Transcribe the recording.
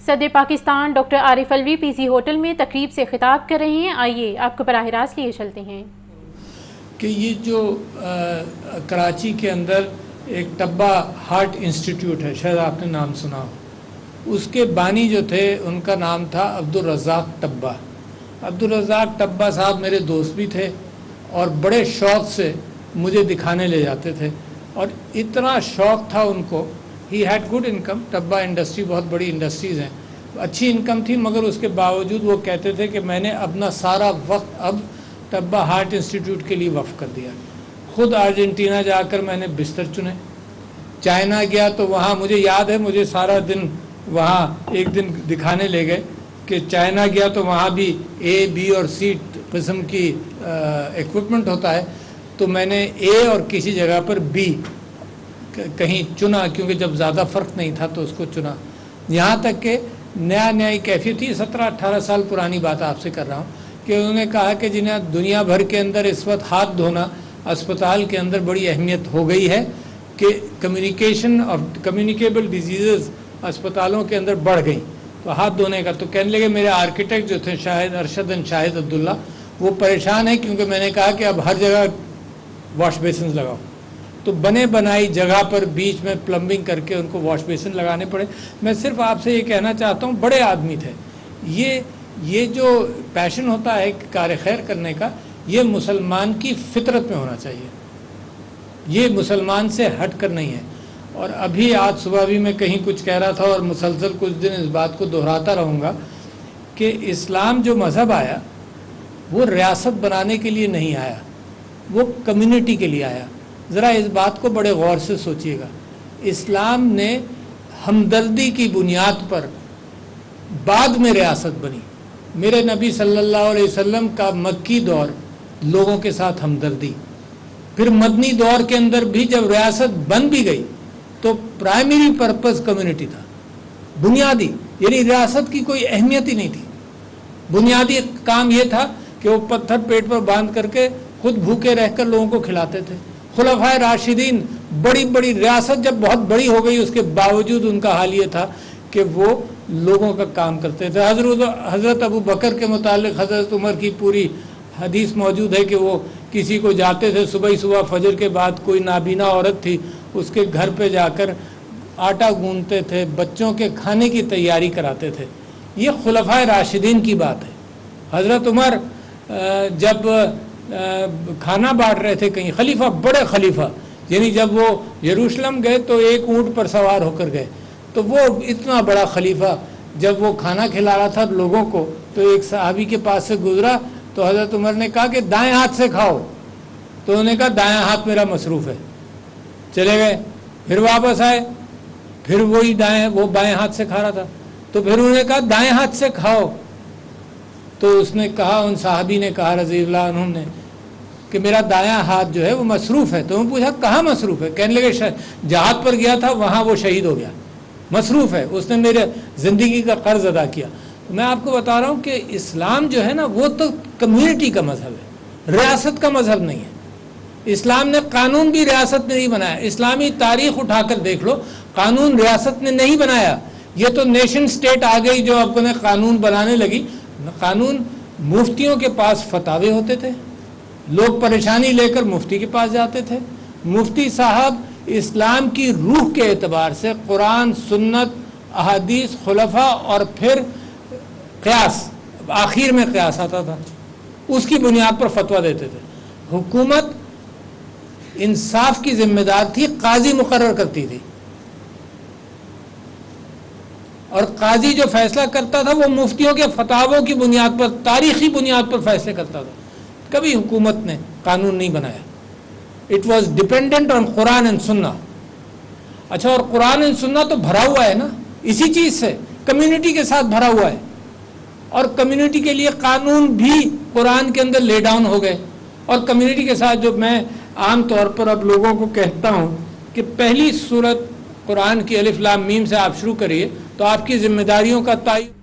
صدر پاکستان ڈاکٹر عارف الوی پی سی ہوٹل میں تقریب سے خطاب کر رہے ہیں. آئیے آپ کو براہ راست لیے چلتے ہیں کہ یہ جو کراچی کے اندر ایک ٹبا ہارٹ انسٹیٹیوٹ ہے، شاید آپ نے نام سنا ہو. اس کے بانی جو تھے ان کا نام تھا عبدالرزاق ٹبا. عبدالرزاق ٹبا صاحب میرے دوست بھی تھے اور بڑے شوق سے مجھے دکھانے لے جاتے تھے، اور اتنا شوق تھا ان کو. He had good income. ٹبا انڈسٹری بہت بڑی انڈسٹریز ہیں، اچھی انکم تھی، مگر اس کے باوجود وہ کہتے تھے کہ میں نے اپنا سارا وقت اب ٹبا ہارٹ انسٹیٹیوٹ کے لیے وقف کر دیا. خود ارجنٹینا جا کر میں نے بستر چنے، چائنا گیا تو وہاں مجھے یاد ہے مجھے سارا دن وہاں ایک دن دکھانے لے گئے کہ چائنا گیا تو وہاں بھی اے بی اور سی قسم کی ایکوپمنٹ ہوتا ہے، تو میں نے اے اور کسی جگہ پر بی کہیں چنا، کیونکہ جب زیادہ فرق نہیں تھا تو اس کو چنا. یہاں تک کہ نیا کیفیت تھی. 17-18 سال پرانی بات آپ سے کر رہا ہوں کہ انہوں نے کہا کہ جنہیں دنیا بھر کے اندر اس وقت ہاتھ دھونا اسپتال کے اندر بڑی اہمیت ہو گئی ہے کہ کمیونیکیشن آف کمیونیکیبل ڈیزیزز اسپتالوں کے اندر بڑھ گئی، تو ہاتھ دھونے کا. تو کہنے لگے میرے آرکیٹیکٹ جو تھے شاہد ارشد شاہد عبداللہ، وہ پریشان ہے کیونکہ میں نے کہا کہ اب ہر جگہ واش بیسنز لگاؤ. تو بنے بنائی جگہ پر بیچ میں پلمبنگ کر کے ان کو واش بیسن لگانے پڑے. میں صرف آپ سے یہ کہنا چاہتا ہوں، بڑے آدمی تھے. یہ جو پیشن ہوتا ہے کار خیر کرنے کا، یہ مسلمان کی فطرت میں ہونا چاہیے، یہ مسلمان سے ہٹ کر نہیں ہے. اور ابھی آج صبح بھی میں کہیں کچھ کہہ رہا تھا اور مسلسل کچھ دن اس بات کو دہراتا رہوں گا کہ اسلام جو مذہب آیا وہ ریاست بنانے کے لیے نہیں آیا، وہ کمیونٹی کے لیے آیا. ذرا اس بات کو بڑے غور سے سوچئے گا. اسلام نے ہمدردی کی بنیاد پر بعد میں ریاست بنی. میرے نبی صلی اللہ علیہ وسلم کا مکی دور لوگوں کے ساتھ ہمدردی، پھر مدنی دور کے اندر بھی جب ریاست بن بھی گئی تو پرائمری پرپز کمیونٹی تھا، بنیادی، یعنی ریاست کی کوئی اہمیت ہی نہیں تھی. بنیادی کام یہ تھا کہ وہ پتھر پیٹ پر باندھ کر کے خود بھوکے رہ کر لوگوں کو کھلاتے تھے. خلفائے راشدین بڑی ریاست جب بہت بڑی ہو گئی، اس کے باوجود ان کا حال یہ تھا کہ وہ لوگوں کا کام کرتے تھے. حضرت ابو بکر کے متعلق حضرت عمر کی پوری حدیث موجود ہے کہ وہ کسی کو جاتے تھے صبح فجر کے بعد، کوئی نابینا عورت تھی اس کے گھر پہ جا کر آٹا گوندتے تھے، بچوں کے کھانے کی تیاری کراتے تھے. یہ خلفائے راشدین کی بات ہے. حضرت عمر جب کھانا بانٹ رہے تھے کہیں، خلیفہ، بڑے خلیفہ، یعنی جب وہ یروشلم گئے تو ایک اونٹ پر سوار ہو کر گئے، تو وہ اتنا بڑا خلیفہ جب وہ کھانا کھلا رہا تھا لوگوں کو تو ایک صحابی کے پاس سے گزرا تو حضرت عمر نے کہا کہ دائیں ہاتھ سے کھاؤ، تو انہوں نے کہا دائیں ہاتھ میرا مصروف ہے. چلے گئے، پھر واپس آئے، پھر وہی وہ بائیں ہاتھ سے کھا رہا تھا، تو پھر انہوں نے کہا دائیں ہاتھ سے کھاؤ. تو اس نے کہا، ان صحابی نے کہا رضی اللہ عنہم نے کہ میرا دایاں ہاتھ جو ہے وہ مصروف ہے. تو انہوں نے پوچھا کہاں مصروف ہے؟ کہنے لگے جہاد پر گیا تھا، وہاں وہ شہید ہو گیا، مصروف ہے، اس نے میرے زندگی کا قرض ادا کیا. میں آپ کو بتا رہا ہوں کہ اسلام جو ہے نا وہ تو کمیونٹی کا مذہب ہے، ریاست کا مذہب نہیں ہے. اسلام نے قانون بھی ریاست نے نہیں بنایا. اسلامی تاریخ اٹھا کر دیکھ لو، قانون ریاست نے نہیں بنایا. یہ تو نیشن سٹیٹ آ گئی جو اپنے قانون بنانے لگی. قانون مفتیوں کے پاس فتاوے ہوتے تھے، لوگ پریشانی لے کر مفتی کے پاس جاتے تھے. مفتی صاحب اسلام کی روح کے اعتبار سے قرآن، سنت، احادیث، خلفاء اور پھر قیاس، آخر میں قیاس آتا تھا، اس کی بنیاد پر فتویٰ دیتے تھے. حکومت انصاف کی ذمہ دار تھی، قاضی مقرر کرتی تھی، اور قاضی جو فیصلہ کرتا تھا وہ مفتیوں کے فتاووں کی بنیاد پر، تاریخی بنیاد پر فیصلے کرتا تھا. کبھی حکومت نے قانون نہیں بنایا. It was dependent on Quran and سنہ. اچھا، اور قرآن اینڈ سنہ تو بھرا ہوا ہے نا اسی چیز سے، کمیونٹی کے ساتھ بھرا ہوا ہے، اور کمیونٹی کے لیے قانون بھی قرآن کے اندر لے ڈاؤن ہو گئے. اور کمیونٹی کے ساتھ جو میں عام طور پر اب لوگوں کو کہتا ہوں کہ پہلی سورت قرآن کی الف لام میم سے آپ شروع کریے تو آپ کی ذمہ داریوں کا تعین